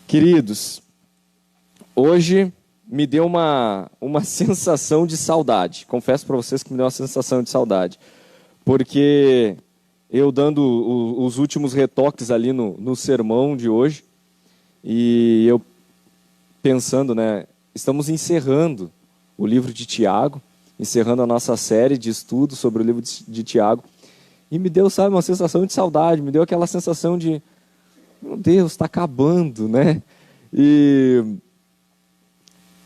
Queridos, hoje me deu uma sensação de saudade. Confesso para vocês que me deu uma sensação de saudade. Porque eu dando os últimos retoques ali no sermão de hoje, e eu pensando, né, estamos encerrando o livro de Tiago, encerrando a nossa série de estudos sobre o livro de Tiago, e me deu, sabe, uma sensação de saudade, me deu aquela sensação de, meu Deus, está acabando, né? E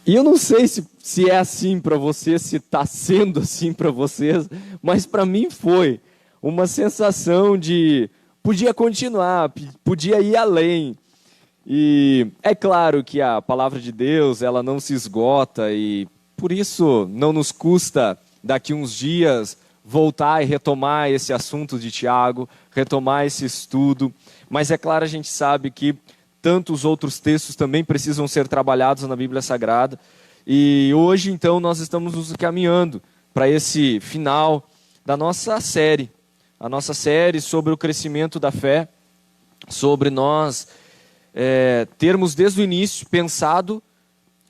eu não sei se é assim para vocês, se está sendo assim para vocês, mas para mim foi uma sensação de podia continuar, podia ir além. E é claro que a palavra de Deus, ela não se esgota e por isso não nos custa daqui uns dias voltar e retomar esse assunto de Tiago, retomar esse estudo, mas é claro, a gente sabe que tantos outros textos também precisam ser trabalhados na Bíblia Sagrada. E hoje, então, nós estamos nos caminhando para esse final da nossa série. A nossa série sobre o crescimento da fé, sobre nós termos desde o início pensado,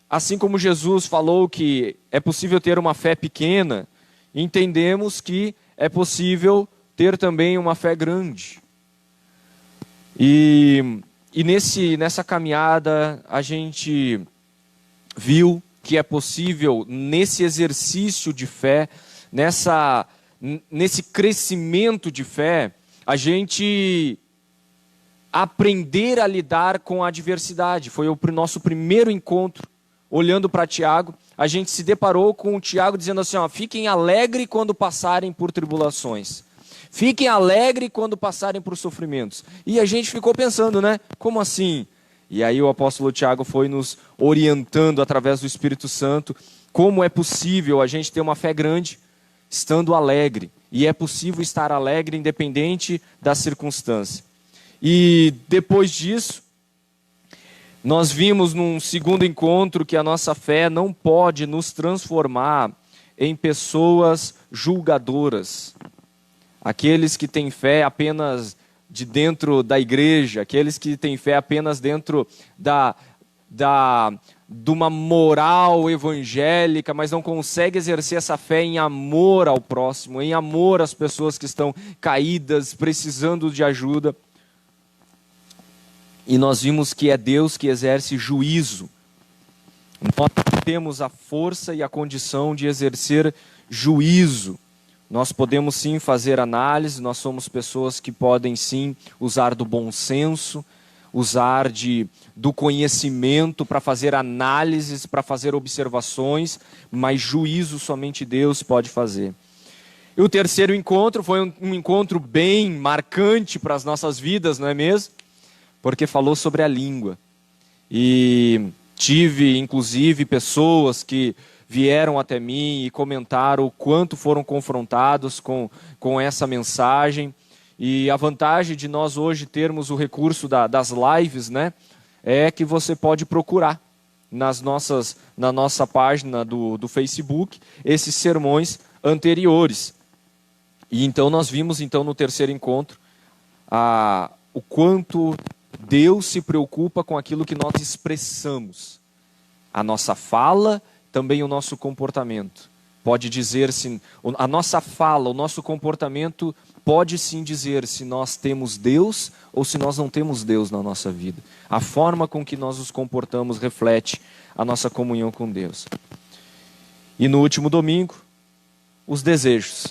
assim como Jesus falou que é possível ter uma fé pequena, entendemos que é possível ter também uma fé grande. E nessa caminhada a gente viu que é possível, nesse exercício de fé, nesse crescimento de fé, a gente aprender a lidar com a adversidade. Foi o nosso primeiro encontro, olhando para Tiago, a gente se deparou com o Tiago dizendo assim, ó, fiquem alegres quando passarem por tribulações. Fiquem alegres quando passarem por sofrimentos. E a gente ficou pensando, né? Como assim? E aí o apóstolo Tiago foi nos orientando através do Espírito Santo como é possível a gente ter uma fé grande estando alegre. E é possível estar alegre independente da circunstância. E depois disso, nós vimos num segundo encontro que a nossa fé não pode nos transformar em pessoas julgadoras. Aqueles que têm fé apenas de dentro da igreja, aqueles que têm fé apenas dentro de uma moral evangélica, mas não conseguem exercer essa fé em amor ao próximo, em amor às pessoas que estão caídas, precisando de ajuda. E nós vimos que é Deus que exerce juízo. Nós temos a força e a condição de exercer juízo. Nós podemos sim fazer análise, nós somos pessoas que podem sim usar do bom senso, usar do conhecimento para fazer análises, para fazer observações, mas juízo somente Deus pode fazer. E o terceiro encontro foi um encontro bem marcante para as nossas vidas, não é mesmo? Porque falou sobre a língua. E tive, inclusive, pessoas que vieram até mim e comentaram o quanto foram confrontados com essa mensagem. E a vantagem de nós hoje termos o recurso das lives, né, é que você pode procurar na nossa página do Facebook esses sermões anteriores. E então nós vimos então no terceiro encontro o quanto Deus se preocupa com aquilo que nós expressamos. A nossa fala, também o nosso comportamento. Pode dizer se a nossa fala, o nosso comportamento pode sim dizer se nós temos Deus ou se nós não temos Deus na nossa vida. A forma com que nós nos comportamos reflete a nossa comunhão com Deus. E no último domingo, os desejos.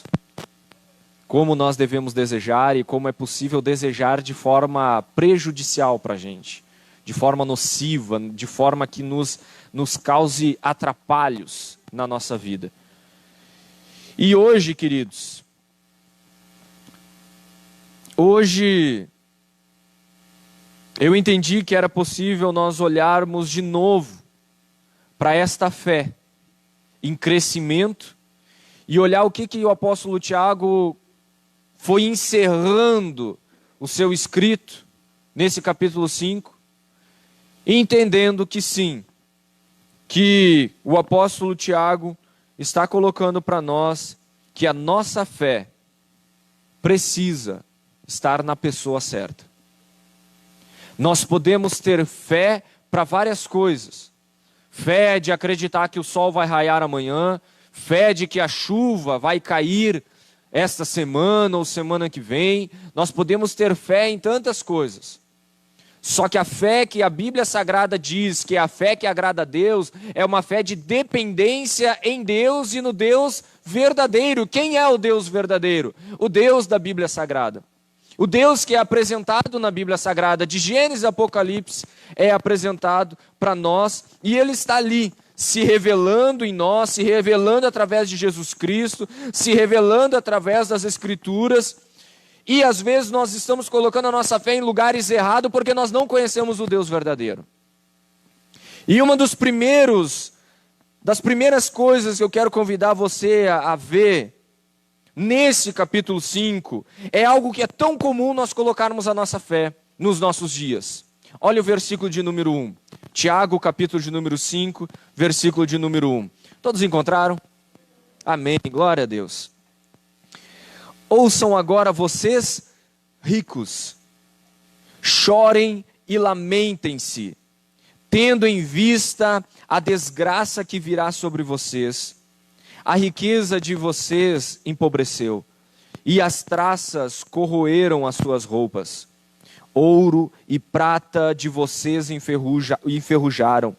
Como nós devemos desejar e como é possível desejar de forma prejudicial para a gente, de forma nociva, de forma que nos cause atrapalhos na nossa vida. E hoje, queridos, hoje eu entendi que era possível nós olharmos de novo para esta fé em crescimento e olhar o que o apóstolo Tiago foi encerrando o seu escrito nesse capítulo 5, entendendo que sim, que o apóstolo Tiago está colocando para nós que a nossa fé precisa estar na pessoa certa. Nós podemos ter fé para várias coisas. Fé de acreditar que o sol vai raiar amanhã, fé de que a chuva vai cair esta semana ou semana que vem. Nós podemos ter fé em tantas coisas. Só que a fé que a Bíblia Sagrada diz que é a fé que agrada a Deus é uma fé de dependência em Deus e no Deus verdadeiro. Quem é o Deus verdadeiro? O Deus da Bíblia Sagrada. O Deus que é apresentado na Bíblia Sagrada, de Gênesis a Apocalipse, é apresentado para nós e Ele está ali, se revelando em nós, se revelando através de Jesus Cristo, se revelando através das Escrituras. E às vezes nós estamos colocando a nossa fé em lugares errados porque nós não conhecemos o Deus verdadeiro. E uma das primeiras coisas que eu quero convidar você a ver nesse capítulo 5 é algo que é tão comum nós colocarmos a nossa fé nos nossos dias. Olha o versículo de número 1. Tiago, capítulo de número 5, versículo de número 1. Todos encontraram? Amém, glória a Deus. Ouçam agora vocês, ricos, chorem e lamentem-se, tendo em vista a desgraça que virá sobre vocês. A riqueza de vocês empobreceu, e as traças corroeram as suas roupas. Ouro e prata de vocês enferrujaram,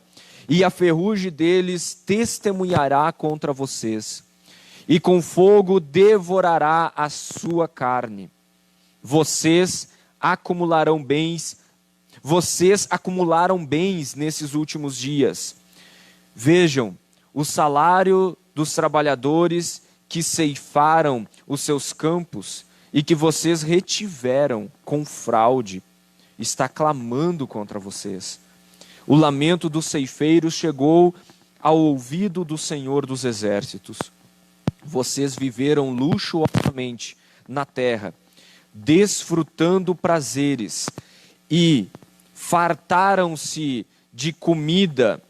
e a ferrugem deles testemunhará contra vocês. E com fogo devorará a sua carne. Vocês acumularam bens nesses últimos dias. Vejam, o salário dos trabalhadores que ceifaram os seus campos e que vocês retiveram com fraude, está clamando contra vocês. O lamento dos ceifeiros chegou ao ouvido do Senhor dos Exércitos. Vocês viveram luxuosamente na terra, desfrutando prazeres e fartaram-se de comida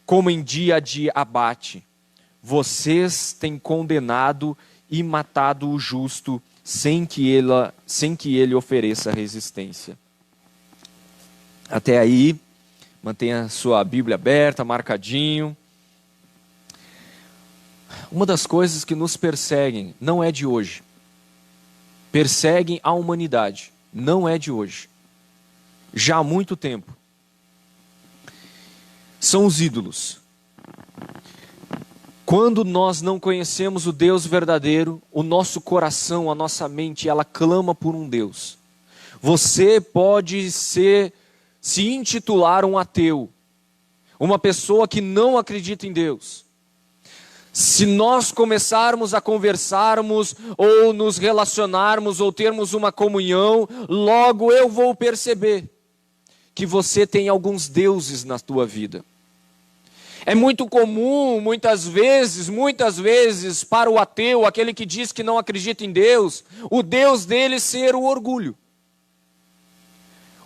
como em dia de abate. Vocês têm condenado e matado o justo sem que ele ofereça resistência. Até aí, mantenha a sua Bíblia aberta, marcadinho. Uma das coisas que nos perseguem não é de hoje. Perseguem a humanidade, não é de hoje. Já há muito tempo. São os ídolos. Quando nós não conhecemos o Deus verdadeiro, o nosso coração, a nossa mente, ela clama por um Deus. Você pode se intitular um ateu, uma pessoa que não acredita em Deus. Se nós começarmos a conversarmos, ou nos relacionarmos, ou termos uma comunhão, logo eu vou perceber que você tem alguns deuses na tua vida. É muito comum, muitas vezes, para o ateu, aquele que diz que não acredita em Deus, o Deus dele ser o orgulho.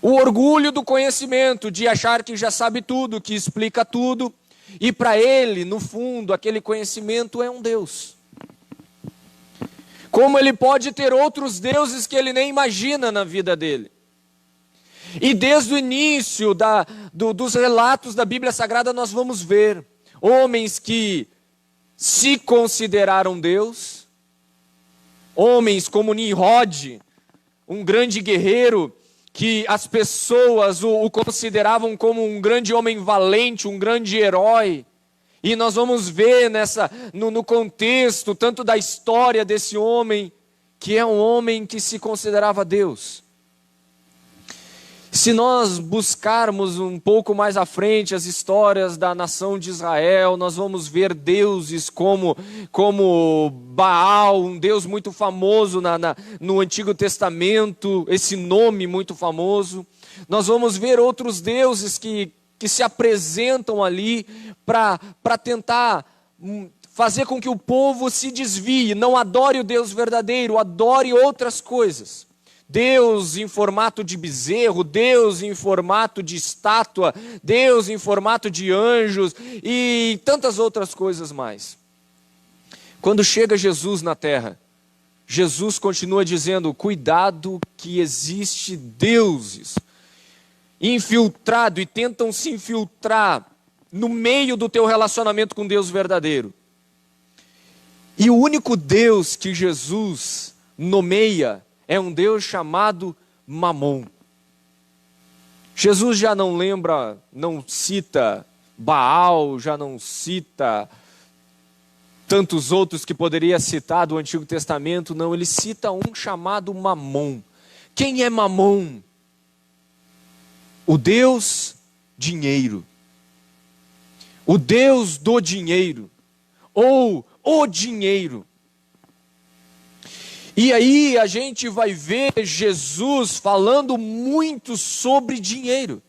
O orgulho do conhecimento, de achar que já sabe tudo, que explica tudo. E para ele, no fundo, aquele conhecimento é um Deus. Como ele pode ter outros deuses que ele nem imagina na vida dele? E desde o início dos relatos da Bíblia Sagrada nós vamos ver homens que se consideraram Deus, homens como Nimrod, um grande guerreiro, que as pessoas o consideravam como um grande homem valente, um grande herói. E nós vamos ver no contexto, tanto da história desse homem, que é um homem que se considerava Deus. Se nós buscarmos um pouco mais à frente as histórias da nação de Israel, nós vamos ver deuses como Baal, um deus muito famoso no Antigo Testamento, esse nome muito famoso. Nós vamos ver outros deuses que se apresentam ali para tentar fazer com que o povo se desvie, não adore o Deus verdadeiro, adore outras coisas. Deus em formato de bezerro, Deus em formato de estátua, Deus em formato de anjos e tantas outras coisas mais. Quando chega Jesus na terra, Jesus continua dizendo, cuidado que existe deuses. infiltrado e tentam se infiltrar no meio do teu relacionamento com Deus verdadeiro. E o único Deus que Jesus nomeia é um Deus chamado Mamon. Jesus já não lembra, não cita Baal, já não cita tantos outros que poderia citar do Antigo Testamento, não, ele cita um chamado Mamon. Quem é Mamon? O Deus dinheiro. O Deus do dinheiro. Ou o dinheiro. E aí a gente vai ver Jesus falando muito sobre dinheiro.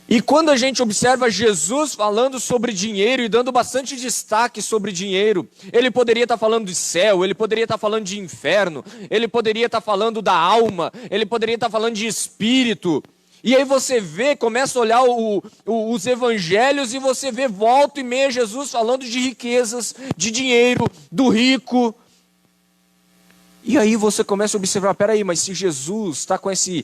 E quando a gente observa Jesus falando sobre dinheiro e dando bastante destaque sobre dinheiro, ele poderia estar falando de céu, ele poderia estar falando de inferno, ele poderia estar falando da alma, ele poderia estar falando de espírito. E aí você vê, começa a olhar os evangelhos e você vê volta e meia Jesus falando de riquezas, de dinheiro, do rico. E aí você começa a observar, peraí, mas se Jesus está com esse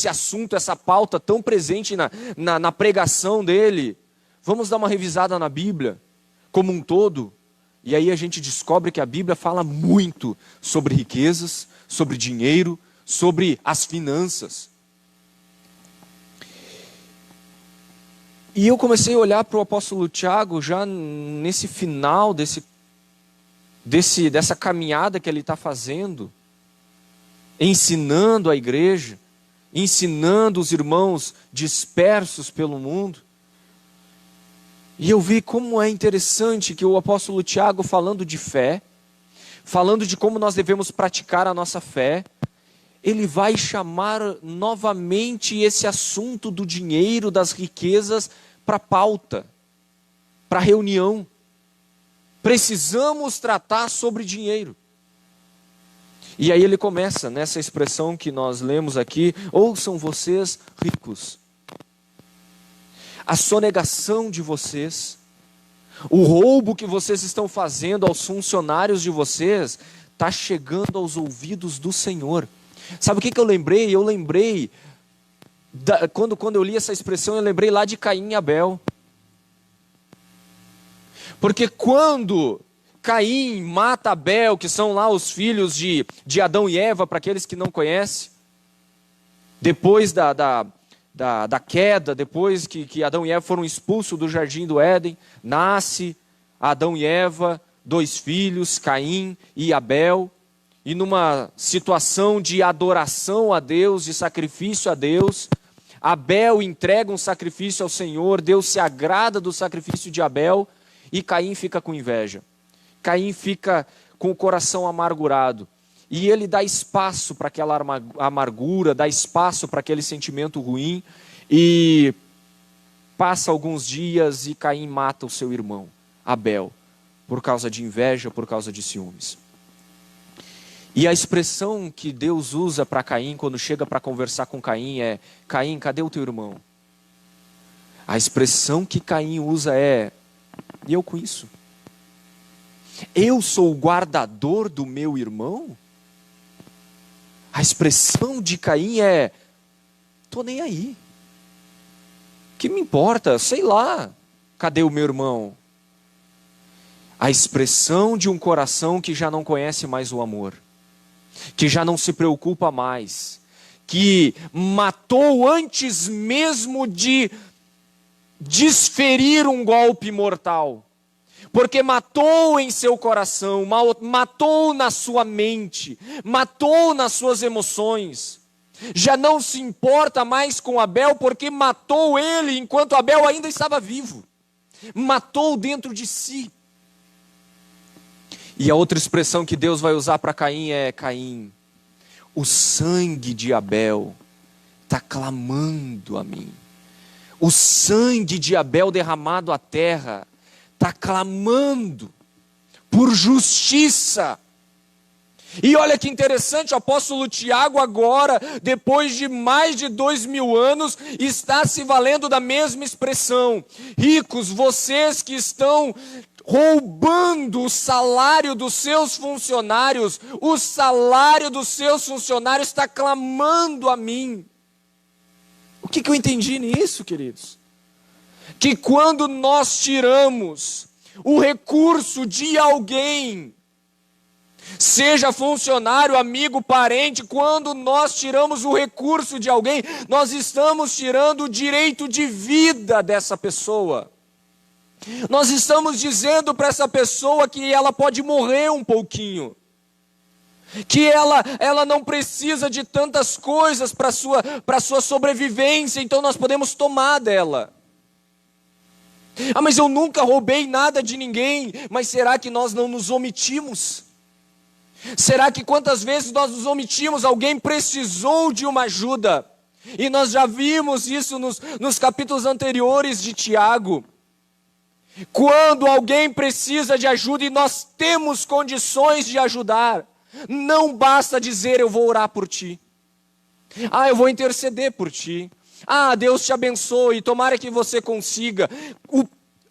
assunto, essa pauta tão presente na pregação dele, vamos dar uma revisada na Bíblia como um todo. E aí a gente descobre que a Bíblia fala muito sobre riquezas, sobre dinheiro, sobre as finanças. E eu comecei a olhar para o apóstolo Tiago já nesse final dessa caminhada que ele está fazendo, ensinando a igreja, ensinando os irmãos dispersos pelo mundo. E eu vi como é interessante que o apóstolo Tiago, falando de fé, falando de como nós devemos praticar a nossa fé, ele vai chamar novamente esse assunto do dinheiro, das riquezas, para pauta, para reunião. Precisamos tratar sobre dinheiro. E aí ele começa nessa expressão que nós lemos aqui: ouçam vocês ricos. A sonegação de vocês, o roubo que vocês estão fazendo aos funcionários de vocês, está chegando aos ouvidos do Senhor. Sabe o que eu lembrei? Eu lembrei, quando eu li essa expressão, eu lembrei lá de Caim e Abel. Porque quando Caim mata Abel, que são lá os filhos de Adão e Eva, para aqueles que não conhecem, depois da queda, depois que Adão e Eva foram expulsos do jardim do Éden, nasce Adão e Eva, 2 filhos, Caim e Abel. E numa situação de adoração a Deus, de sacrifício a Deus, Abel entrega um sacrifício ao Senhor, Deus se agrada do sacrifício de Abel, e Caim fica com inveja. Caim fica com o coração amargurado. E ele dá espaço para aquela amargura, dá espaço para aquele sentimento ruim, e passa alguns dias e Caim mata o seu irmão, Abel, por causa de inveja, por causa de ciúmes. E a expressão que Deus usa para Caim, quando chega para conversar com Caim, é: Caim, cadê o teu irmão? A expressão que Caim usa é: e eu com isso? Eu sou o guardador do meu irmão? A expressão de Caim é: tô nem aí. Que me importa? Sei lá. Cadê o meu irmão? A expressão de um coração que já não conhece mais o amor, que já não se preocupa mais, que matou antes mesmo de desferir um golpe mortal, porque matou em seu coração, matou na sua mente, matou nas suas emoções. Já não se importa mais com Abel, porque matou ele enquanto Abel ainda estava vivo. Matou dentro de si. E a outra expressão que Deus vai usar para Caim é: Caim, o sangue de Abel está clamando a mim. O sangue de Abel derramado à terra está clamando por justiça. E olha que interessante, o apóstolo Tiago agora, depois de mais de 2000 anos, está se valendo da mesma expressão. Ricos, vocês que estão roubando o salário dos seus funcionários, o salário dos seus funcionários está clamando a mim. O que eu entendi nisso, queridos? Que quando nós tiramos o recurso de alguém, seja funcionário, amigo, parente, quando nós tiramos o recurso de alguém, nós estamos tirando o direito de vida dessa pessoa. Nós estamos dizendo para essa pessoa que ela pode morrer um pouquinho, que ela não precisa de tantas coisas para a sua sobrevivência, então nós podemos tomar dela. Ah, mas eu nunca roubei nada de ninguém. Mas será que nós não nos omitimos? Será que quantas vezes nós nos omitimos? Alguém precisou de uma ajuda, e nós já vimos isso nos capítulos anteriores de Tiago. Quando alguém precisa de ajuda e nós temos condições de ajudar, não basta dizer eu vou orar por ti. Ah, eu vou interceder por ti. Ah, Deus te abençoe, tomara que você consiga.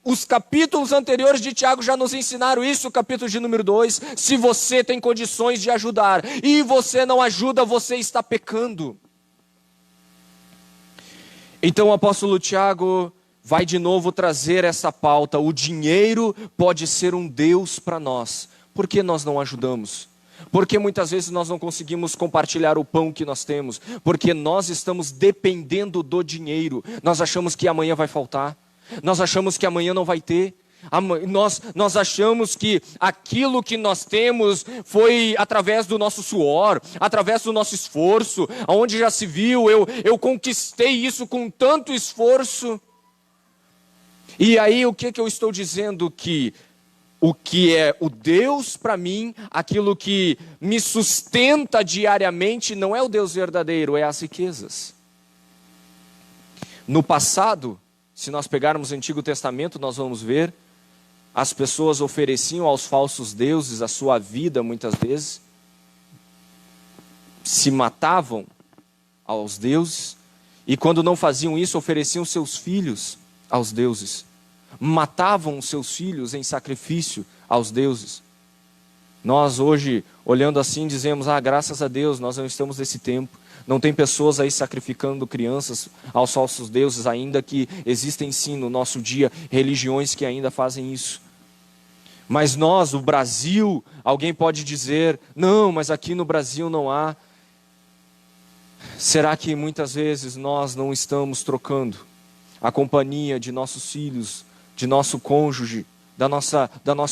Os capítulos anteriores de Tiago já nos ensinaram isso, o capítulo de número 2. Se você tem condições de ajudar e você não ajuda, você está pecando. Então o apóstolo Tiago vai de novo trazer essa pauta. O dinheiro pode ser um Deus para nós. Por que nós não ajudamos? Porque muitas vezes nós não conseguimos compartilhar o pão que nós temos. Porque nós estamos dependendo do dinheiro. Nós achamos que amanhã vai faltar. Nós achamos que amanhã não vai ter. Nós achamos que aquilo que nós temos foi através do nosso suor, através do nosso esforço. Onde já se viu, eu conquistei isso com tanto esforço. E aí o que eu estou dizendo? Que o que é o Deus para mim, aquilo que me sustenta diariamente, não é o Deus verdadeiro, é as riquezas. No passado, se nós pegarmos o Antigo Testamento, nós vamos ver, as pessoas ofereciam aos falsos deuses a sua vida muitas vezes, se matavam aos deuses, e quando não faziam isso, ofereciam seus filhos aos deuses, matavam seus filhos em sacrifício aos deuses. Nós hoje, olhando assim, dizemos, graças a Deus, nós não estamos nesse tempo. Não tem pessoas aí sacrificando crianças aos falsos deuses, ainda que existem sim no nosso dia religiões que ainda fazem isso. Mas nós, o Brasil, alguém pode dizer, não, mas aqui no Brasil não há. Será que muitas vezes nós não estamos trocando a companhia de nossos filhos, de nosso cônjuge, da nossa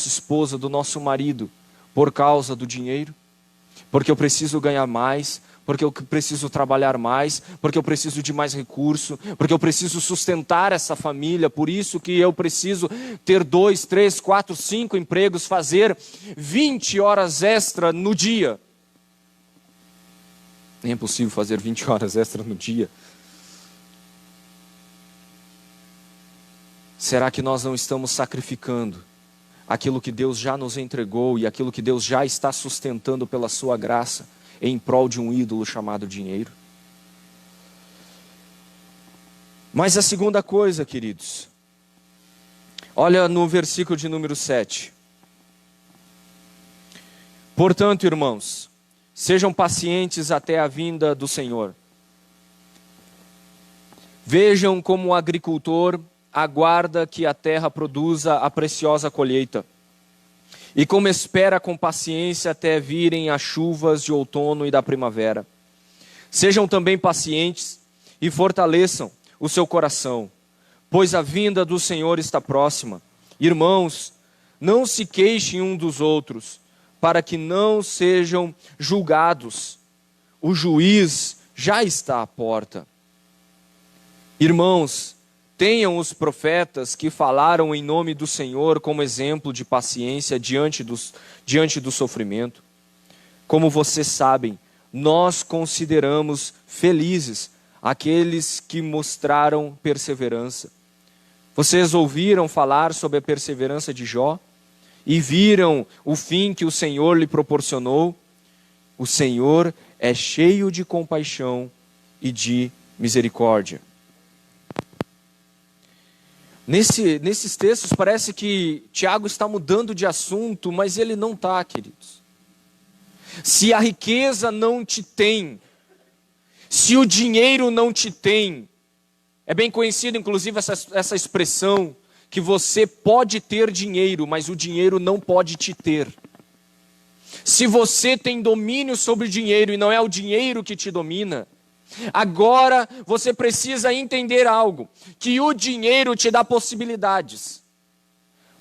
esposa, do nosso marido, por causa do dinheiro? Porque eu preciso ganhar mais, porque eu preciso trabalhar mais, porque eu preciso de mais recurso, porque eu preciso sustentar essa família, por isso que eu preciso ter 2, 3, 4, 5 empregos, fazer 20 horas extra no dia. Nem é possível fazer 20 horas extra no dia. Será que nós não estamos sacrificando aquilo que Deus já nos entregou e aquilo que Deus já está sustentando pela sua graça em prol de um ídolo chamado dinheiro? Mas a segunda coisa, queridos, olha no versículo de número 7. Portanto, irmãos, sejam pacientes até a vinda do Senhor. Vejam como o agricultor aguarda que a terra produza a preciosa colheita, e como espera com paciência até virem as chuvas de outono e da primavera. Sejam também pacientes e fortaleçam o seu coração, pois a vinda do Senhor está próxima. Irmãos, não se queixem uns dos outros, para que não sejam julgados. O juiz já está à porta. Irmãos, tenham os profetas que falaram em nome do Senhor como exemplo de paciência diante do sofrimento. Como vocês sabem, nós consideramos felizes aqueles que mostraram perseverança. Vocês ouviram falar sobre a perseverança de Jó e viram o fim que o Senhor lhe proporcionou. O Senhor é cheio de compaixão e de misericórdia. Nesses textos parece que Tiago está mudando de assunto, mas ele não está, queridos. Se a riqueza não te tem, se o dinheiro não te tem, é bem conhecido inclusive essa expressão, que você pode ter dinheiro, mas o dinheiro não pode te ter. Se você tem domínio sobre o dinheiro e não é o dinheiro que te domina, agora você precisa entender algo, que o dinheiro te dá possibilidades.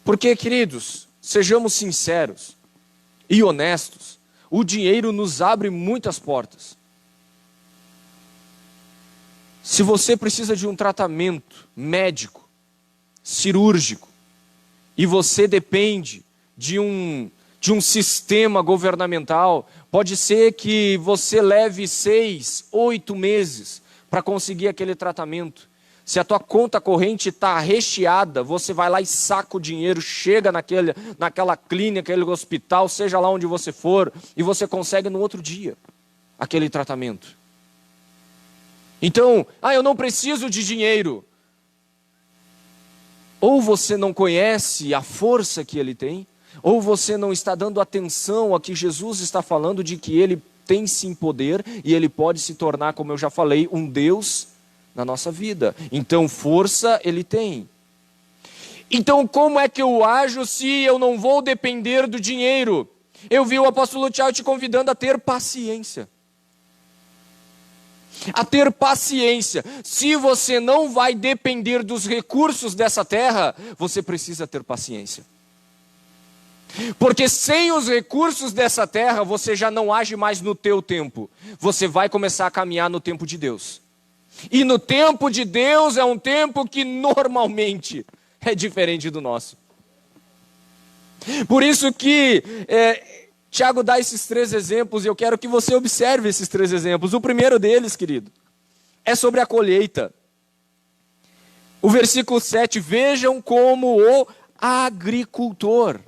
Porque, queridos, sejamos sinceros e honestos, o dinheiro nos abre muitas portas. Se você precisa de um tratamento médico, cirúrgico, e você depende de um sistema governamental, pode ser que você leve 6, 8 meses para conseguir aquele tratamento. Se a tua conta corrente está recheada, você vai lá e saca o dinheiro, chega naquela clínica, aquele hospital, seja lá onde você for, e você consegue no outro dia aquele tratamento. Então, eu não preciso de dinheiro. Ou você não conhece a força que ele tem, ou você não está dando atenção a que Jesus está falando de que ele tem sim poder e ele pode se tornar, como eu já falei, um Deus na nossa vida. Então, força ele tem. Então, como é que eu ajo se eu não vou depender do dinheiro? Eu vi o apóstolo Tiago te convidando a ter paciência. A ter paciência. Se você não vai depender dos recursos dessa terra, você precisa ter paciência. Porque sem os recursos dessa terra, você já não age mais no teu tempo. Você vai começar a caminhar no tempo de Deus. E no tempo de Deus é um tempo que normalmente é diferente do nosso. Por isso que Tiago dá esses 3 exemplos e eu quero que você observe esses 3 exemplos. O primeiro deles, querido, é sobre a colheita. O versículo 7, vejam como o agricultor.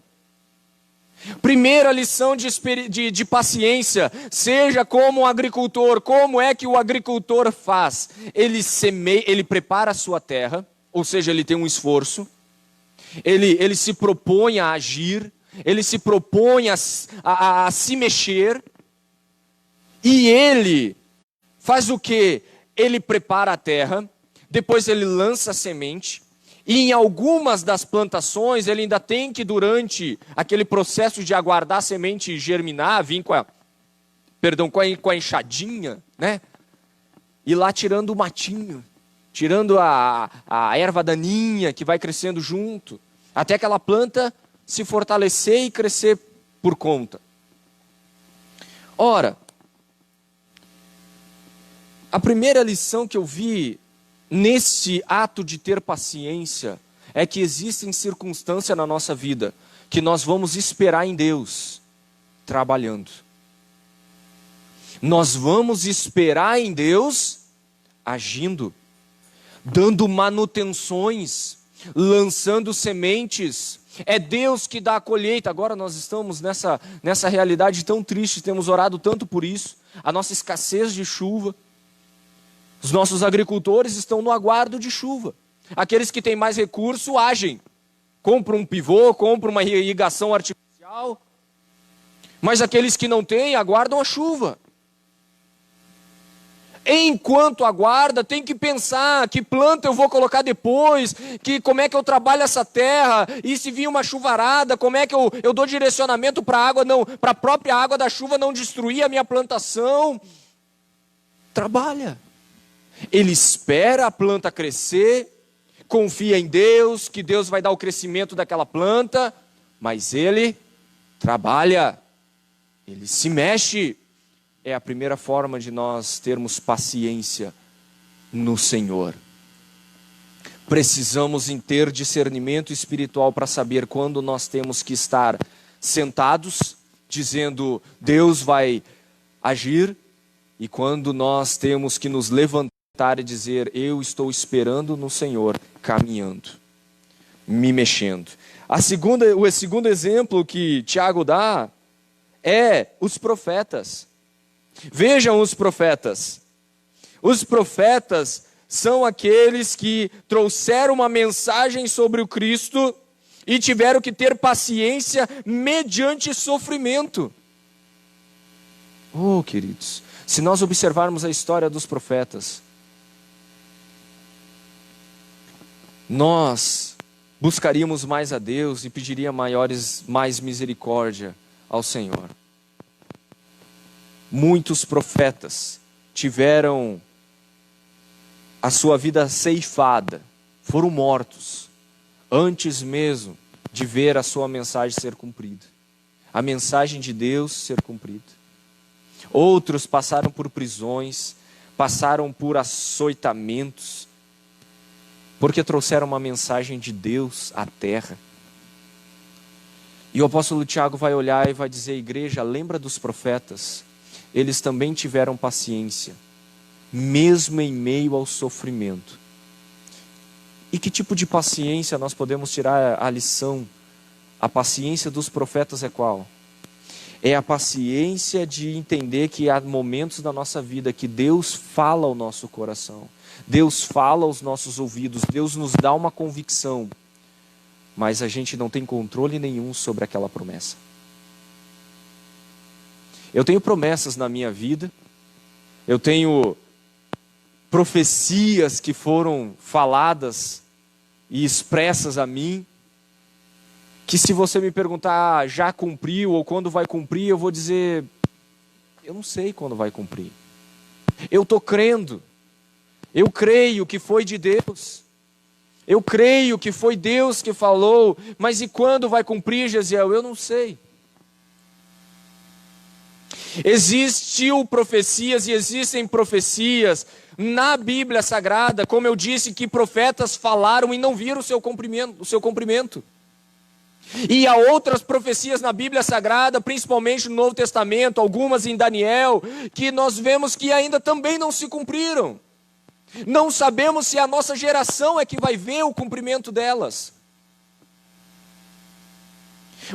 Primeira lição de paciência, seja como um agricultor. Como é que o agricultor faz? Ele semeia, ele prepara a sua terra, ou seja, ele tem um esforço, ele se propõe a agir, ele se propõe a se mexer, e ele faz o quê? Ele prepara a terra, depois ele lança a semente, e em algumas das plantações ele ainda tem que, durante aquele processo de aguardar a semente germinar, vir com a enxadinha, né? E lá tirando o matinho, tirando a erva daninha que vai crescendo junto, até aquela planta se fortalecer e crescer por conta. Ora, a primeira lição que eu vi nesse ato de ter paciência é que existem circunstâncias na nossa vida que nós vamos esperar em Deus trabalhando. Nós vamos esperar em Deus agindo, dando manutenções, lançando sementes. É Deus que dá a colheita. Agora nós estamos nessa realidade tão triste, temos orado tanto por isso, a nossa escassez de chuva. Os nossos agricultores estão no aguardo de chuva. Aqueles que têm mais recurso agem. Compram um pivô, compram uma irrigação artificial. Mas aqueles que não têm, aguardam a chuva. Enquanto aguarda, tem que pensar que planta eu vou colocar depois, como é que eu trabalho essa terra, e se vir uma chuvarada, como é que eu dou direcionamento para a água, para a própria água da chuva não destruir a minha plantação. Trabalha. Ele espera a planta crescer, confia em Deus, que Deus vai dar o crescimento daquela planta, mas ele trabalha, ele se mexe. É a primeira forma de nós termos paciência no Senhor. Precisamos ter discernimento espiritual para saber quando nós temos que estar sentados, dizendo Deus vai agir, e quando nós temos que nos levantar e dizer eu estou esperando no Senhor, caminhando, me mexendo. O segundo exemplo que Tiago dá é os profetas. Vejam os profetas. Os profetas são aqueles que trouxeram uma mensagem sobre o Cristo e tiveram que ter paciência mediante sofrimento. Oh, queridos, se nós observarmos a história dos profetas, nós buscaríamos mais a Deus e pediríamos mais misericórdia ao Senhor. Muitos profetas tiveram a sua vida ceifada, foram mortos, antes mesmo de ver a sua mensagem ser cumprida, a mensagem de Deus ser cumprida. Outros passaram por prisões, passaram por açoitamentos, porque trouxeram uma mensagem de Deus à terra. E o apóstolo Tiago vai olhar e vai dizer: igreja, lembra dos profetas? Eles também tiveram paciência, mesmo em meio ao sofrimento. E que tipo de paciência nós podemos tirar a lição? A paciência dos profetas é qual? É a paciência de entender que há momentos da nossa vida que Deus fala ao nosso coração, Deus fala aos nossos ouvidos, Deus nos dá uma convicção, mas a gente não tem controle nenhum sobre aquela promessa. Eu tenho promessas na minha vida, eu tenho profecias que foram faladas e expressas a mim, que se você me perguntar já cumpriu ou quando vai cumprir, eu vou dizer, eu não sei quando vai cumprir. Eu estou crendo, eu creio que foi de Deus, eu creio que foi Deus que falou, mas e quando vai cumprir, Gesiel? Eu não sei. Existem profecias e existem profecias na Bíblia Sagrada, como eu disse, que profetas falaram e não viram o seu cumprimento. E há outras profecias na Bíblia Sagrada, principalmente no Novo Testamento, algumas em Daniel, que nós vemos que ainda também não se cumpriram. Não sabemos se a nossa geração é que vai ver o cumprimento delas.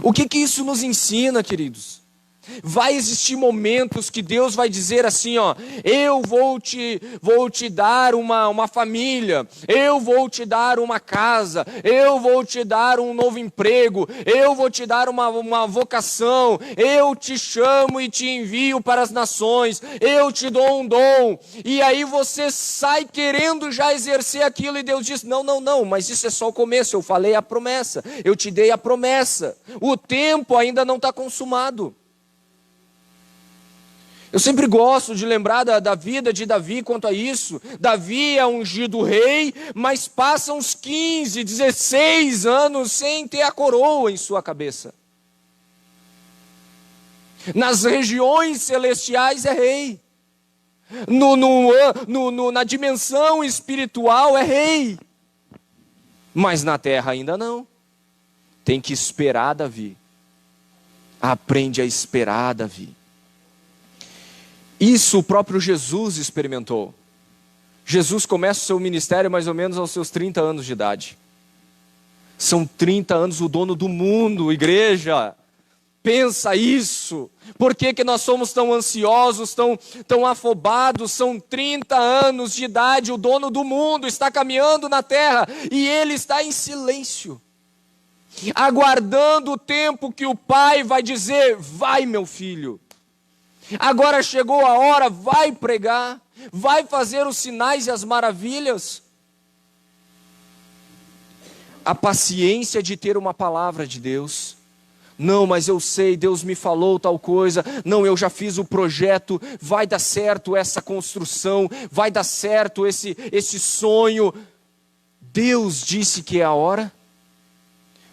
O que isso nos ensina, queridos? Vai existir momentos que Deus vai dizer assim, ó, eu vou te dar uma família, eu vou te dar uma casa, eu vou te dar um novo emprego, eu vou te dar uma vocação, eu te chamo e te envio para as nações, eu te dou um dom, e aí você sai querendo já exercer aquilo e Deus diz, não, mas isso é só o começo, eu falei a promessa, eu te dei a promessa, o tempo ainda não está consumado. Eu sempre gosto de lembrar da vida de Davi quanto a isso. Davi é ungido rei, mas passa uns 15, 16 anos sem ter a coroa em sua cabeça. Nas regiões celestiais é rei. Na dimensão espiritual é rei. Mas na terra ainda não. Tem que esperar, Davi. Aprende a esperar, Davi. Isso o próprio Jesus experimentou. Jesus começa o seu ministério mais ou menos aos seus 30 anos de idade. São 30 anos o dono do mundo, igreja. Pensa isso. Por que nós somos tão ansiosos, tão afobados? São 30 anos de idade, o dono do mundo está caminhando na terra e ele está em silêncio, aguardando o tempo que o pai vai dizer, vai meu filho. Agora chegou a hora, vai pregar, vai fazer os sinais e as maravilhas. A paciência de ter uma palavra de Deus. Não, mas eu sei, Deus me falou tal coisa. Não, eu já fiz o projeto, vai dar certo essa construção, vai dar certo esse sonho. Deus disse que é a hora.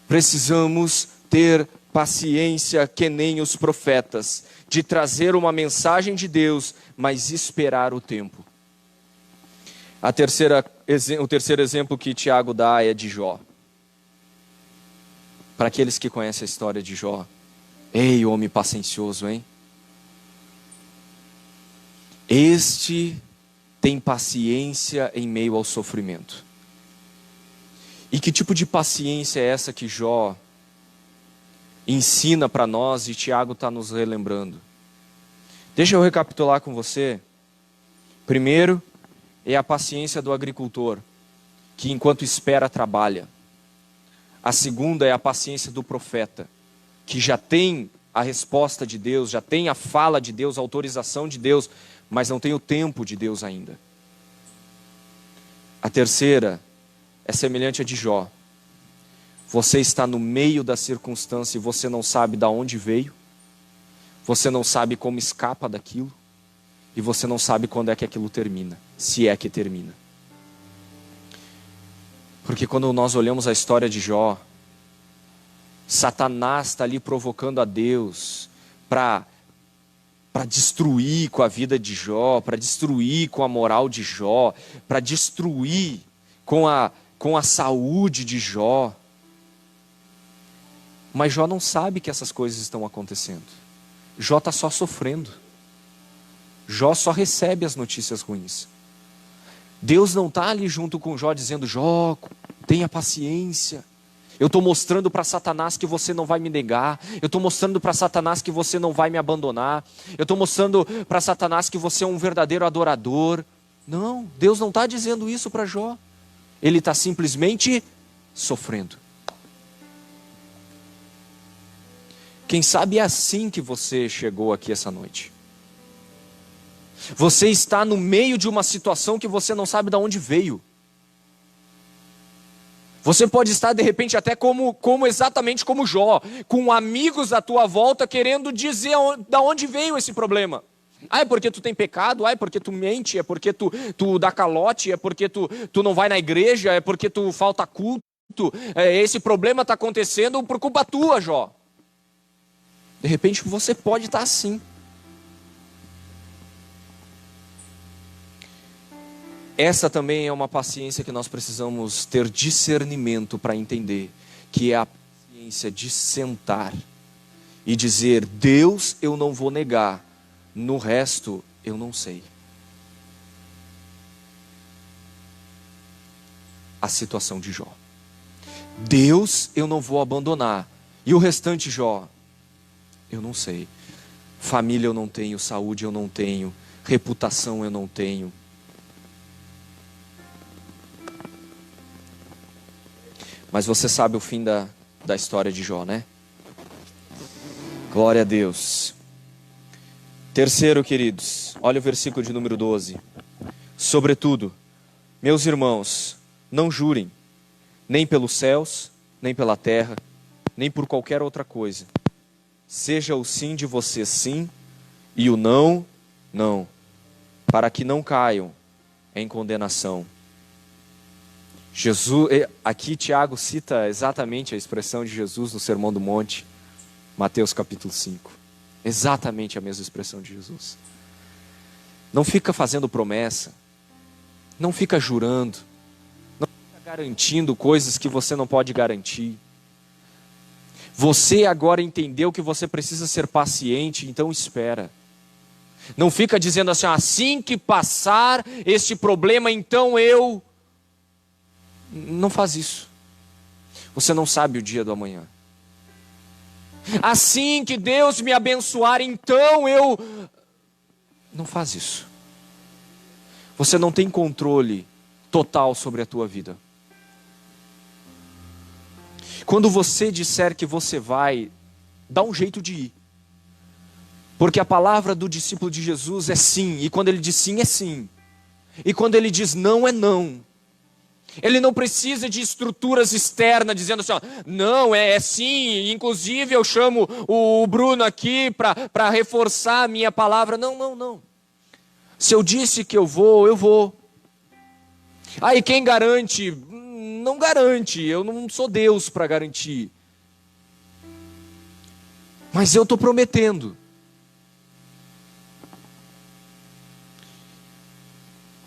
Precisamos ter paciência que nem os profetas, de trazer uma mensagem de Deus, mas esperar o tempo. O terceiro exemplo que Tiago dá é de Jó. Para aqueles que conhecem a história de Jó, ei, homem paciencioso, hein? Este tem paciência em meio ao sofrimento. E que tipo de paciência é essa que Jó ensina para nós e Tiago está nos relembrando? Deixa eu recapitular com você. Primeiro, é a paciência do agricultor, que enquanto espera, trabalha. A segunda é a paciência do profeta, que já tem a resposta de Deus, já tem a fala de Deus, a autorização de Deus, mas não tem o tempo de Deus ainda. A terceira é semelhante à de Jó. Você está no meio da circunstância e você não sabe de onde veio, você não sabe como escapa daquilo, e você não sabe quando é que aquilo termina, se é que termina. Porque quando nós olhamos a história de Jó, Satanás está ali provocando a Deus para destruir com a vida de Jó, para destruir com a moral de Jó, para destruir com a saúde de Jó. Mas Jó não sabe que essas coisas estão acontecendo. Jó está só sofrendo. Jó só recebe as notícias ruins. Deus não está ali junto com Jó dizendo: Jó, tenha paciência. Eu estou mostrando para Satanás que você não vai me negar. Eu estou mostrando para Satanás que você não vai me abandonar. Eu estou mostrando para Satanás que você é um verdadeiro adorador. Não, Deus não está dizendo isso para Jó. Ele está simplesmente sofrendo. Quem sabe é assim que você chegou aqui essa noite. Você está no meio de uma situação que você não sabe de onde veio. Você pode estar de repente até exatamente como Jó, com amigos à tua volta querendo dizer de onde veio esse problema. Ah, é porque tu tem pecado, ah, é porque tu mente, é porque tu dá calote, é porque tu não vai na igreja, é porque tu falta culto. Esse problema está acontecendo por culpa tua, Jó. De repente você pode estar assim. Essa também é uma paciência que nós precisamos ter discernimento para entender, que é a paciência de sentar e dizer: Deus, eu não vou negar, no resto eu não sei. A situação de Jó. Deus, eu não vou abandonar. E o restante, Jó? Eu não sei. Família eu não tenho, saúde eu não tenho, reputação eu não tenho. Mas você sabe o fim da história de Jó, né? Glória a Deus. Terceiro, queridos, olha o versículo de número 12. Sobretudo, meus irmãos, não jurem, nem pelos céus, nem pela terra, nem por qualquer outra coisa. Seja o sim de vocês sim, e o não, não, para que não caiam em condenação. Jesus, aqui Tiago cita exatamente a expressão de Jesus no Sermão do Monte, Mateus capítulo 5. Exatamente a mesma expressão de Jesus. Não fica fazendo promessa, não fica jurando, não fica garantindo coisas que você não pode garantir. Você agora entendeu que você precisa ser paciente, então espera. Não fica dizendo assim que passar este problema, então eu... Não faz isso. Você não sabe o dia do amanhã. Assim que Deus me abençoar, então eu... Não faz isso. Você não tem controle total sobre a tua vida. Quando você disser que você vai, dá um jeito de ir. Porque a palavra do discípulo de Jesus é sim. E quando ele diz sim, é sim. E quando ele diz não, é não. Ele não precisa de estruturas externas dizendo assim, ó, não, é sim, inclusive eu chamo o Bruno aqui para reforçar a minha palavra. Não, não, não. Se eu disse que eu vou, eu vou. Ah, e quem garante? Não garante, eu não sou Deus para garantir. Mas eu estou prometendo.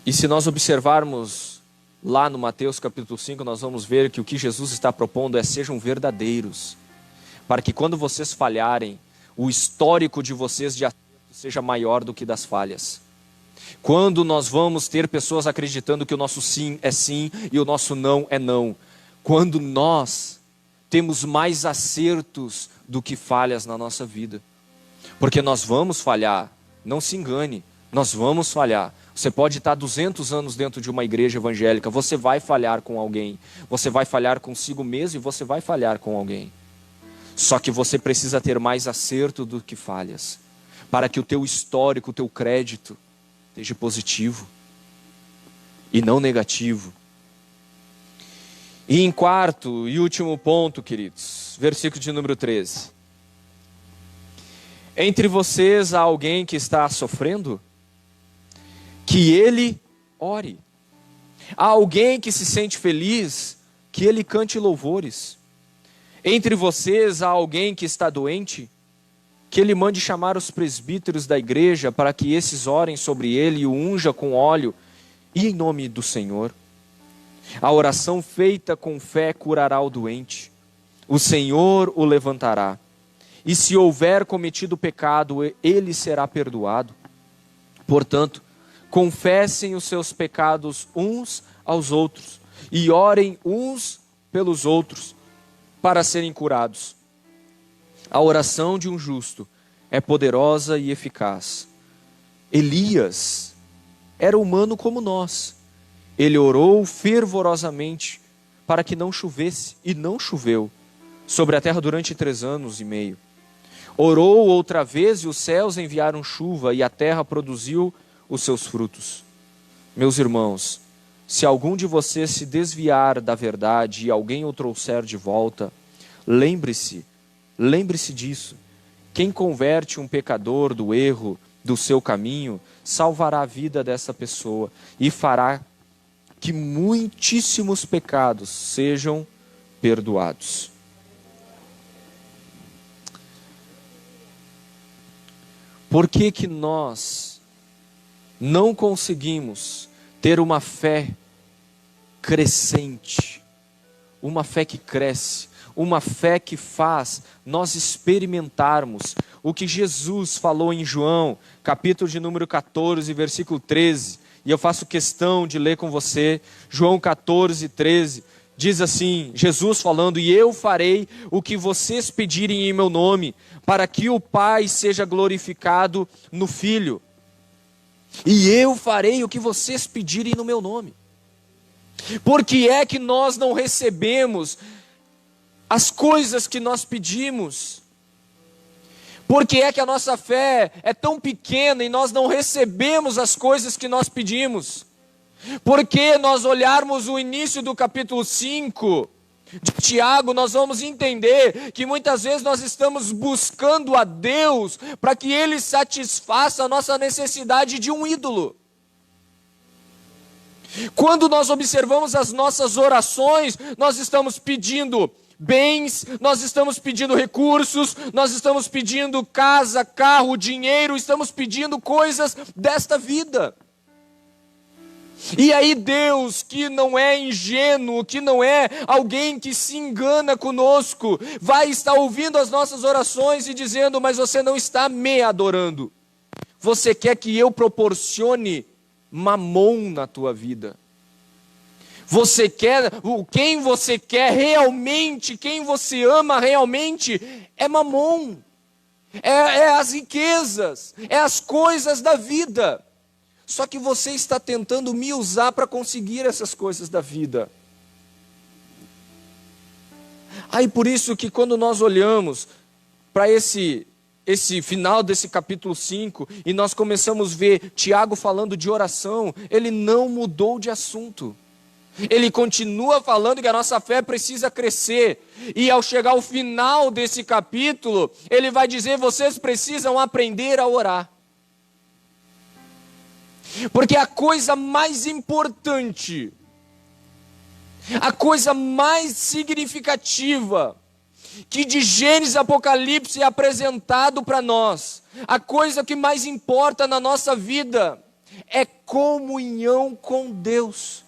E se nós observarmos lá no Mateus capítulo 5, nós vamos ver que o que Jesus está propondo é: sejam verdadeiros, para que quando vocês falharem, o histórico de vocês de acerto seja maior do que das falhas. Quando nós vamos ter pessoas acreditando que o nosso sim é sim e o nosso não é não. Quando nós temos mais acertos do que falhas na nossa vida. Porque nós vamos falhar, não se engane, nós vamos falhar. Você pode estar 200 anos dentro de uma igreja evangélica, você vai falhar com alguém, você vai falhar consigo mesmo e você vai falhar com alguém. Só que você precisa ter mais acerto do que falhas, para que o teu histórico, o teu crédito, seja positivo e não negativo. E em quarto e último ponto, queridos, versículo de número 13. Entre vocês há alguém que está sofrendo? Que ele ore. Há alguém que se sente feliz? Que ele cante louvores. Entre vocês há alguém que está doente? Que ele mande chamar os presbíteros da igreja para que esses orem sobre ele e o unja com óleo e em nome do Senhor. A oração feita com fé curará o doente. O Senhor o levantará. E se houver cometido pecado, ele será perdoado. Portanto, confessem os seus pecados uns aos outros e orem uns pelos outros para serem curados. A oração de um justo é poderosa e eficaz. Elias era humano como nós. Ele orou fervorosamente para que não chovesse, e não choveu sobre a terra durante 3 anos e meio. Orou outra vez e os céus enviaram chuva e a terra produziu os seus frutos. Meus irmãos, se algum de vocês se desviar da verdade e alguém o trouxer de volta, lembre-se disso. Quem converte um pecador do erro do seu caminho, salvará a vida dessa pessoa e fará que muitíssimos pecados sejam perdoados. Por que que nós não conseguimos ter uma fé crescente, uma fé que cresce, uma fé que faz nós experimentarmos o que Jesus falou em João, capítulo de número 14, versículo 13, e eu faço questão de ler com você. João 14, 13, diz assim, Jesus falando: e eu farei o que vocês pedirem em meu nome, para que o Pai seja glorificado no Filho. E eu farei o que vocês pedirem no meu nome. Por que é que nós não recebemos as coisas que nós pedimos? Por que é que a nossa fé é tão pequena e nós não recebemos as coisas que nós pedimos? Porque nós olharmos o início do capítulo 5 de Tiago, nós vamos entender que muitas vezes nós estamos buscando a Deus para que Ele satisfaça a nossa necessidade de um ídolo. Quando nós observamos as nossas orações, nós estamos pedindo bens, nós estamos pedindo recursos, nós estamos pedindo casa, carro, dinheiro, estamos pedindo coisas desta vida. E aí Deus, que não é ingênuo, que não é alguém que se engana conosco, vai estar ouvindo as nossas orações e dizendo: mas você não está me adorando. Você quer que eu proporcione mamon na tua vida. Você quer, quem você quer realmente, quem você ama realmente é mamon. É as riquezas, é as coisas da vida. Só que você está tentando me usar para conseguir essas coisas da vida. Aí por isso que quando nós olhamos para esse final desse capítulo 5, e nós começamos a ver Tiago falando de oração, ele não mudou de assunto. Ele continua falando que a nossa fé precisa crescer. E ao chegar ao final desse capítulo, ele vai dizer: vocês precisam aprender a orar. Porque a coisa mais importante, a coisa mais significativa que de Gênesis a Apocalipse é apresentado para nós, a coisa que mais importa na nossa vida é comunhão com Deus.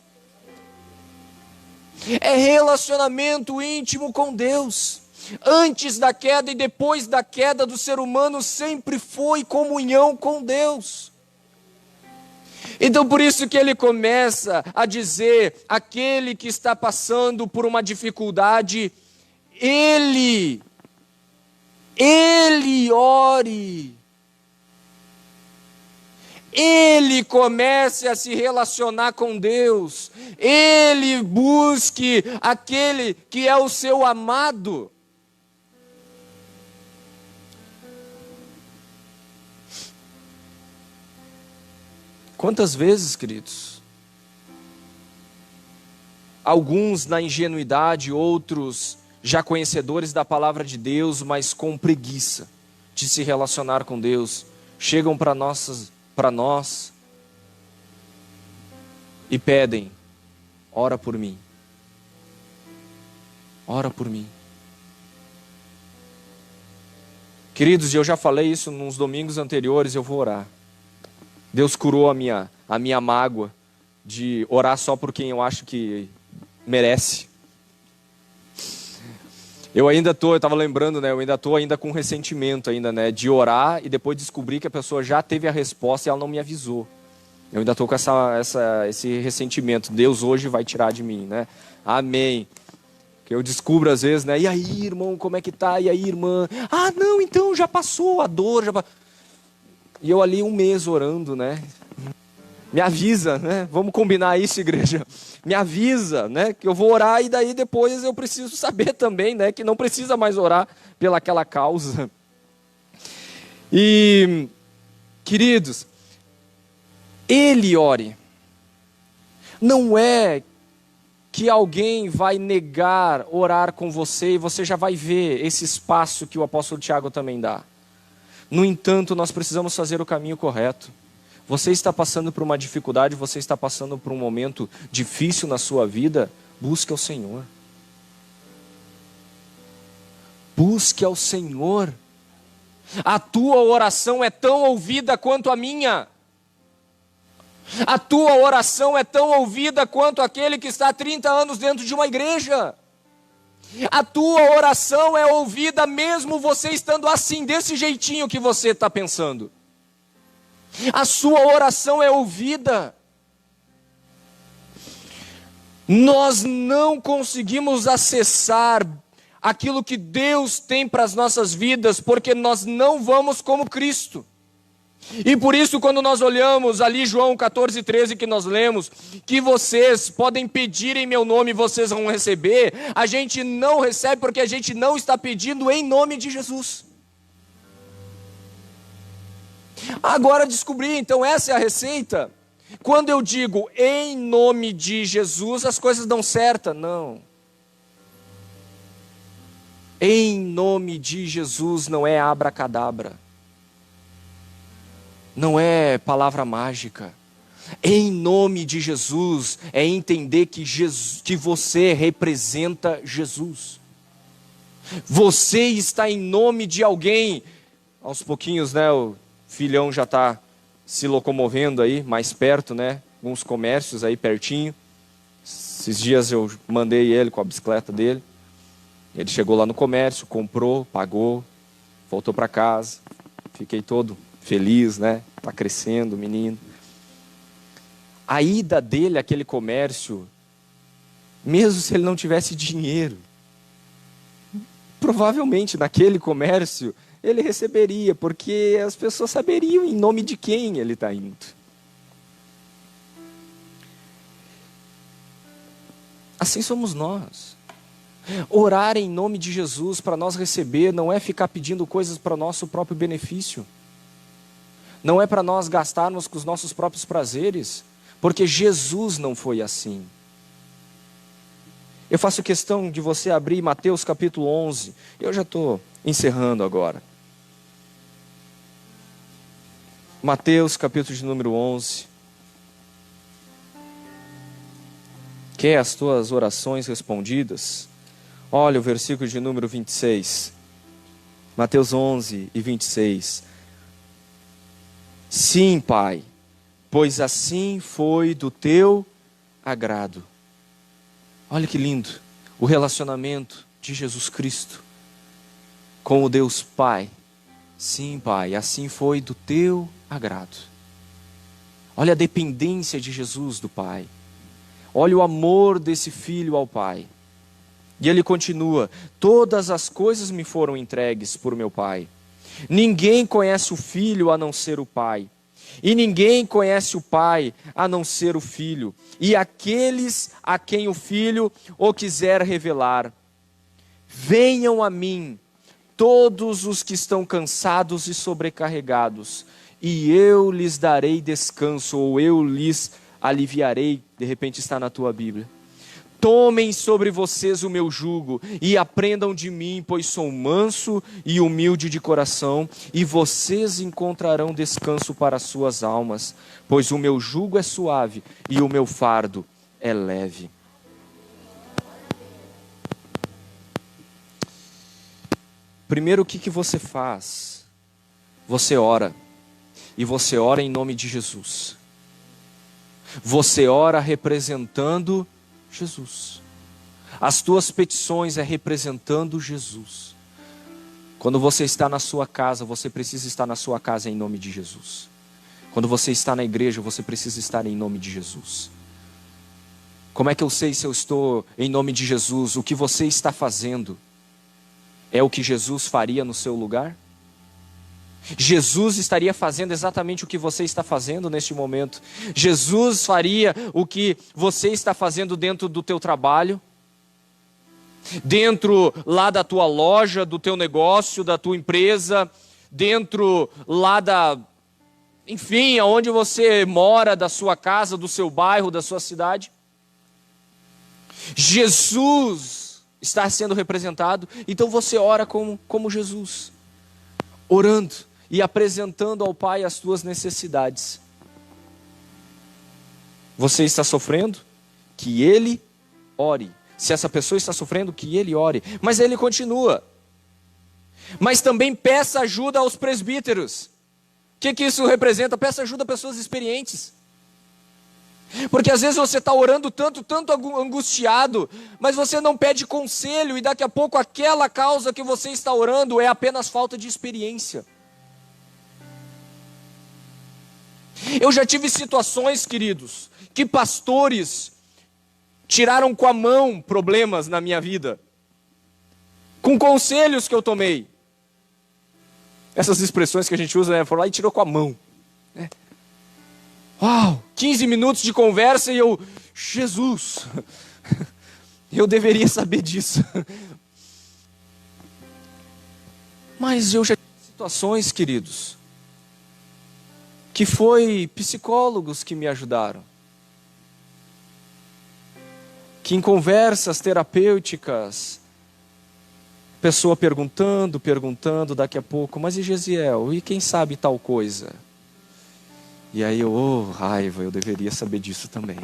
É relacionamento íntimo com Deus. Antes da queda e depois da queda do ser humano sempre foi comunhão com Deus. Então por isso que ele começa a dizer: aquele que está passando por uma dificuldade, ele ore. ele comece a se relacionar com Deus, ele busque aquele que é o seu amado. Quantas vezes, queridos, alguns na ingenuidade, outros já conhecedores da palavra de Deus, mas com preguiça de se relacionar com Deus, chegam para nós e pedem: ora por mim, ora por mim. Queridos, eu já falei isso nos domingos anteriores, eu vou orar. Deus curou a minha mágoa de orar só por quem eu acho que merece. Eu estava lembrando, né? Eu ainda estou com ressentimento ainda, né? De orar e depois descobrir que a pessoa já teve a resposta e ela não me avisou. Eu ainda estou com esse ressentimento. Deus hoje vai tirar de mim, né? Amém. Que eu descubro às vezes, né? E aí, irmão, como é que tá? E aí, irmã? Ah, não, então já passou a dor, já passou. E eu ali 1 mês orando, né? Me avisa, né? Vamos combinar isso, igreja. Me avisa, né? Que eu vou orar e daí depois eu preciso saber também, né? Que não precisa mais orar pelaquela causa. E, queridos, ele ore. Não é que alguém vai negar orar com você e você já vai ver esse espaço que o apóstolo Tiago também dá. No entanto, nós precisamos fazer o caminho correto. Você está passando por uma dificuldade, você está passando por um momento difícil na sua vida, busque ao Senhor. Busque ao Senhor. A tua oração é tão ouvida quanto a minha. A tua oração é tão ouvida quanto aquele que está há 30 anos dentro de uma igreja. A tua oração é ouvida mesmo você estando assim, desse jeitinho que você está pensando. A sua oração é ouvida. Nós não conseguimos acessar aquilo que Deus tem para as nossas vidas, porque nós não vamos como Cristo. E por isso, quando nós olhamos ali João 14:13 que nós lemos, que vocês podem pedir em meu nome e vocês vão receber, a gente não recebe porque a gente não está pedindo em nome de Jesus. Agora descobri, então essa é a receita. Quando eu digo em nome de Jesus, as coisas dão certo? Não. Em nome de Jesus não é abracadabra. Não é palavra mágica. Em nome de Jesus é entender que você representa Jesus. Você está em nome de alguém. Aos pouquinhos, né, o filhão já está se locomovendo aí, mais perto, né, alguns comércios aí pertinho. Esses dias eu mandei ele com a bicicleta dele. Ele chegou lá no comércio, comprou, pagou, voltou para casa. Fiquei todo feliz, né? Está crescendo o menino. A ida dele àquele comércio, mesmo se ele não tivesse dinheiro, provavelmente naquele comércio ele receberia, porque as pessoas saberiam em nome de quem ele está indo. Assim somos nós. Orar em nome de Jesus para nós receber não é ficar pedindo coisas para o nosso próprio benefício. Não é para nós gastarmos com os nossos próprios prazeres, porque Jesus não foi assim. Eu faço questão de você abrir Mateus capítulo 11. Eu já estou encerrando agora. Mateus capítulo de número 11. Quer as tuas orações respondidas? Olha o versículo de número 26. Mateus 11 e 26. Sim, Pai, pois assim foi do teu agrado. Olha que lindo, o relacionamento de Jesus Cristo com o Deus Pai. Sim, Pai, assim foi do teu agrado. Olha a dependência de Jesus do Pai. Olha o amor desse filho ao Pai. E ele continua: todas as coisas me foram entregues por meu Pai. Ninguém conhece o Filho a não ser o Pai. E ninguém conhece o Pai a não ser o Filho, e aqueles a quem o Filho o quiser revelar. Venham a mim, todos os que estão cansados e sobrecarregados, e eu lhes darei descanso, ou eu lhes aliviarei. De repente está na tua Bíblia. Tomem sobre vocês o meu jugo e aprendam de mim, pois sou manso e humilde de coração, e vocês encontrarão descanso para as suas almas, pois o meu jugo é suave e o meu fardo é leve. Primeiro, o que você faz? Você ora, e você ora em nome de Jesus. Você ora representando Jesus. As tuas petições é representando Jesus. Quando você está na sua casa, você precisa estar na sua casa em nome de Jesus. Quando você está na igreja, você precisa estar em nome de Jesus. Como é que eu sei se eu estou em nome de Jesus? O que você está fazendo é o que Jesus faria no seu lugar? Jesus estaria fazendo exatamente o que você está fazendo neste momento. Jesus faria o que você está fazendo dentro do teu trabalho, dentro lá da tua loja, do teu negócio, da tua empresa, dentro lá enfim, aonde você mora, da sua casa, do seu bairro, da sua cidade. Jesus está sendo representado, então você ora como Jesus, orando e apresentando ao Pai as tuas necessidades. Você está sofrendo? Que Ele ore. Se essa pessoa está sofrendo, que Ele ore. Mas Ele continua. Mas também peça ajuda aos presbíteros. O que isso representa? Peça ajuda a pessoas experientes. Porque às vezes você está orando tanto angustiado, mas você não pede conselho, e daqui a pouco aquela causa que você está orando é apenas falta de experiência. Eu já tive situações, queridos, que pastores tiraram com a mão problemas na minha vida, com conselhos que eu tomei. Essas expressões que a gente usa, né? Foram lá e tirou com a mão. Uau, 15 minutos de conversa e Jesus, eu deveria saber disso. Mas eu já tive situações, queridos, que foi psicólogos que me ajudaram. Que em conversas terapêuticas, pessoa perguntando, daqui a pouco, mas e Gesiel, e quem sabe tal coisa? E aí raiva, eu deveria saber disso também.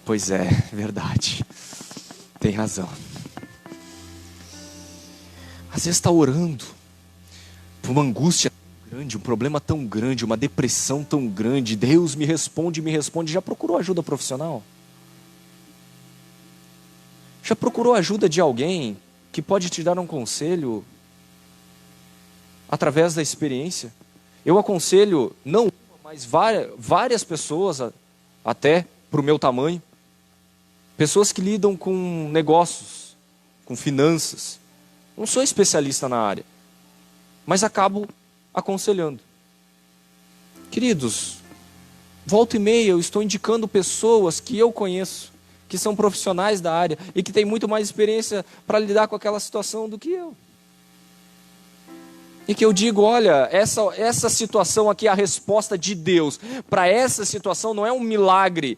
Pois é, verdade, tem razão. Às vezes está orando por uma angústia tão grande, um problema tão grande, uma depressão tão grande, Deus me responde, já procurou ajuda profissional? Já procurou ajuda de alguém que pode te dar um conselho através da experiência? Eu aconselho, não uma, mas várias pessoas, até para o meu tamanho, pessoas que lidam com negócios, com finanças. Não sou especialista na área, mas acabo aconselhando. Queridos, volta e meia eu estou indicando pessoas que eu conheço, que são profissionais da área e que têm muito mais experiência para lidar com aquela situação do que eu. E que eu digo, olha, essa situação aqui, a resposta de Deus para essa situação não é um milagre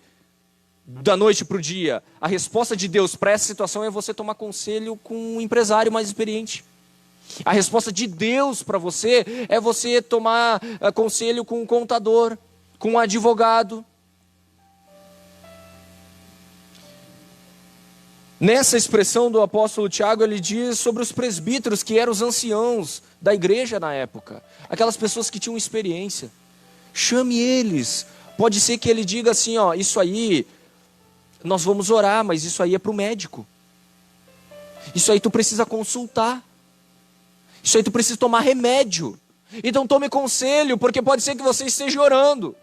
da noite para o dia. A resposta de Deus para essa situação é você tomar conselho com um empresário mais experiente. A resposta de Deus para você é você tomar conselho com um contador, com um advogado. Nessa expressão do apóstolo Tiago, ele diz sobre os presbíteros, que eram os anciãos da igreja na época. Aquelas pessoas que tinham experiência. Chame eles. Pode ser que ele diga assim, isso aí, nós vamos orar, mas isso aí é para o médico. Isso aí tu precisa consultar. Isso aí tu precisa tomar remédio. Então tome conselho, porque pode ser que você esteja orando.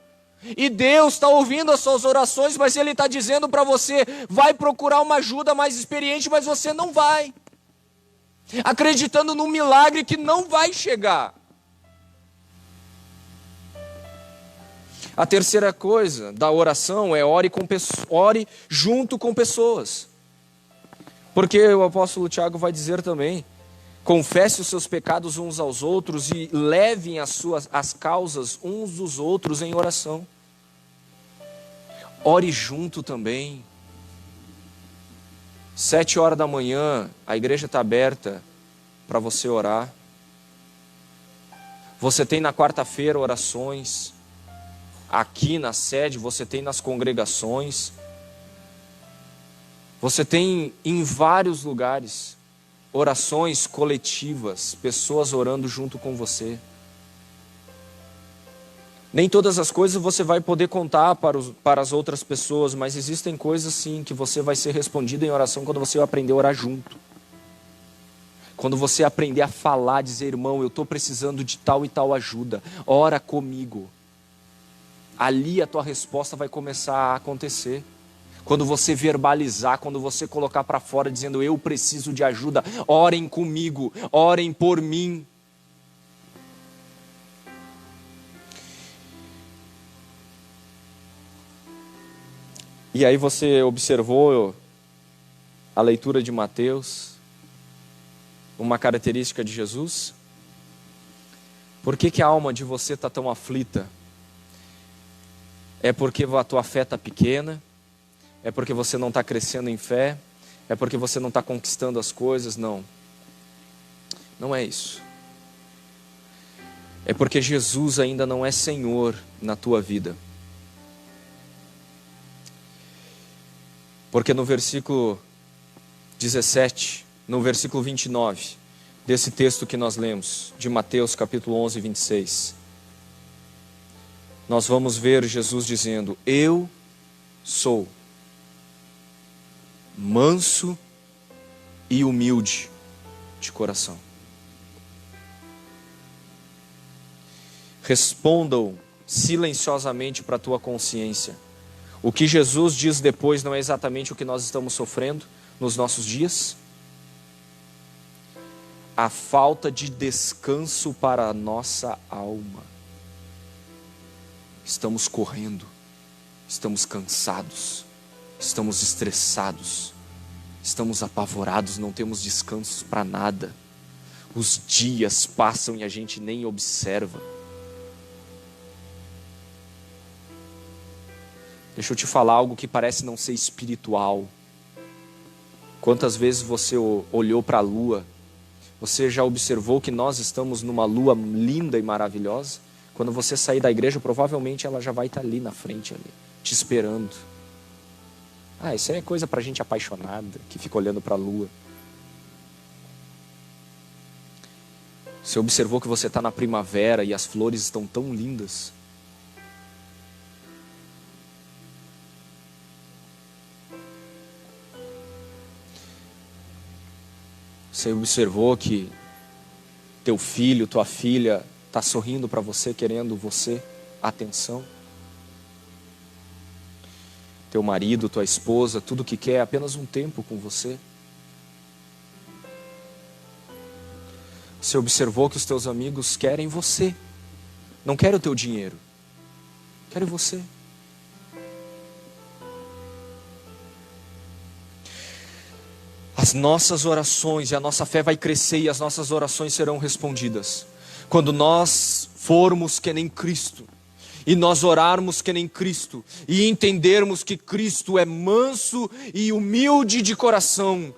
E Deus está ouvindo as suas orações, mas Ele está dizendo para você, vai procurar uma ajuda mais experiente, mas você não vai. Acreditando num milagre que não vai chegar. A terceira coisa da oração é ore junto com pessoas. Porque o apóstolo Tiago vai dizer também: confesse os seus pecados uns aos outros e levem as causas uns dos outros em oração. Ore junto também. 7h da manhã, a igreja está aberta para você orar. Você tem na quarta-feira orações. Aqui na sede, você tem nas congregações. Você tem em vários lugares orações coletivas, pessoas orando junto com você. Nem todas as coisas você vai poder contar para as outras pessoas, mas existem coisas sim que você vai ser respondido em oração quando você aprender a orar junto. Quando você aprender a falar, dizer: irmão, eu estou precisando de tal e tal ajuda, ora comigo. Ali a tua resposta vai começar a acontecer. Quando você verbalizar, quando você colocar para fora dizendo: eu preciso de ajuda, orem comigo, orem por mim. E aí você observou a leitura de Mateus, uma característica de Jesus? Por que a alma de você está tão aflita? É porque a tua fé está pequena? É porque você não está crescendo em fé? É porque você não está conquistando as coisas? Não. Não é isso. É porque Jesus ainda não é Senhor na tua vida. Porque no versículo 17, no versículo 29, desse texto que nós lemos, de Mateus capítulo 11, 26, nós vamos ver Jesus dizendo: eu sou manso e humilde de coração. Respondam silenciosamente para a tua consciência. O que Jesus diz depois não é exatamente o que nós estamos sofrendo nos nossos dias? A falta de descanso para a nossa alma. Estamos correndo, estamos cansados, estamos estressados, estamos apavorados, não temos descanso para nada. Os dias passam e a gente nem observa. Deixa eu te falar algo que parece não ser espiritual. Quantas vezes você olhou para a lua? Você já observou que nós estamos numa lua linda e maravilhosa? Quando você sair da igreja, provavelmente ela já vai estar ali na frente, ali, te esperando. Isso aí é coisa para gente apaixonada, que fica olhando para a lua. Você observou que você está na primavera e as flores estão tão lindas? Você observou que teu filho, tua filha está sorrindo para você, querendo você, atenção? Teu marido, tua esposa, tudo que quer é apenas um tempo com você. Você observou que os teus amigos querem você, não querem o teu dinheiro, querem você. As nossas orações e a nossa fé vai crescer e as nossas orações serão respondidas quando nós formos que nem Cristo, e nós orarmos que nem Cristo, e entendermos que Cristo é manso e humilde de coração.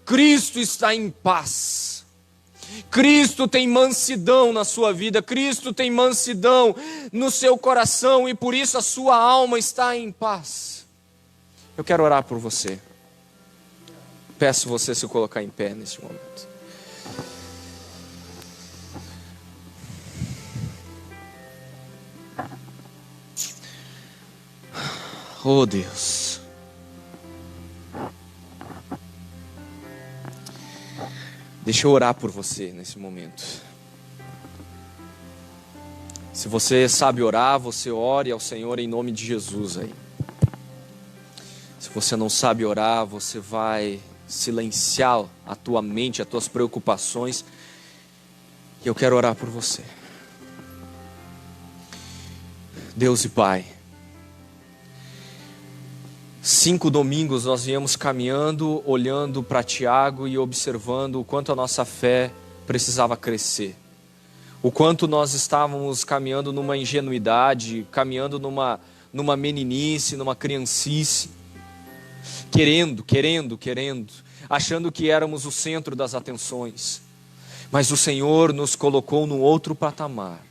Cristo está em paz. Cristo tem mansidão na sua vida, Cristo tem mansidão no seu coração, e por isso a sua alma está em paz. Eu quero orar por você. Peço você se colocar em pé neste momento. Oh Deus. Deixa eu orar por você nesse momento. Se você sabe orar, você ore ao Senhor em nome de Jesus aí. Se você não sabe orar, você vai silenciar a tua mente, as tuas preocupações, e eu quero orar por você. Deus e Pai, 5 domingos nós viemos caminhando, olhando para Tiago e observando o quanto a nossa fé precisava crescer. O quanto nós estávamos caminhando numa ingenuidade, caminhando numa meninice, numa criancice, querendo, achando que éramos o centro das atenções. Mas o Senhor nos colocou num outro patamar,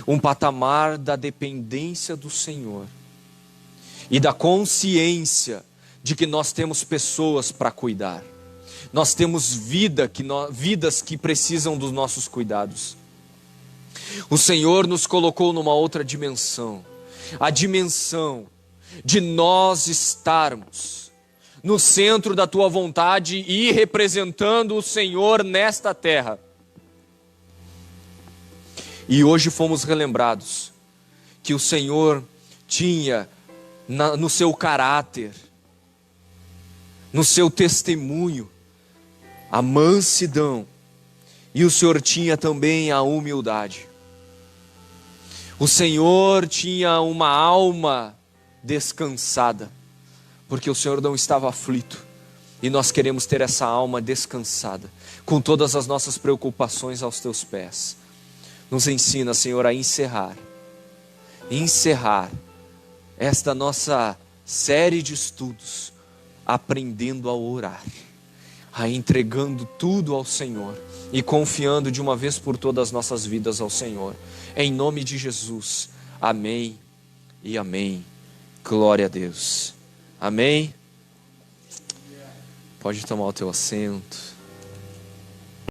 um patamar da dependência do Senhor e da consciência de que nós temos pessoas para cuidar. Nós temos vidas que precisam dos nossos cuidados. O Senhor nos colocou numa outra dimensão, a dimensão de nós estarmos no centro da tua vontade e representando o Senhor nesta terra. E hoje fomos relembrados que o Senhor tinha no seu caráter, no seu testemunho, a mansidão, e o Senhor tinha também a humildade. O Senhor tinha uma alma descansada, porque o Senhor não estava aflito, e nós queremos ter essa alma descansada, com todas as nossas preocupações aos teus pés. Nos ensina, Senhor, a encerrar esta nossa série de estudos, aprendendo a orar, a entregando tudo ao Senhor e confiando de uma vez por todas as nossas vidas ao Senhor. Em nome de Jesus, amém e amém. Glória a Deus. Amém. Pode tomar o teu assento.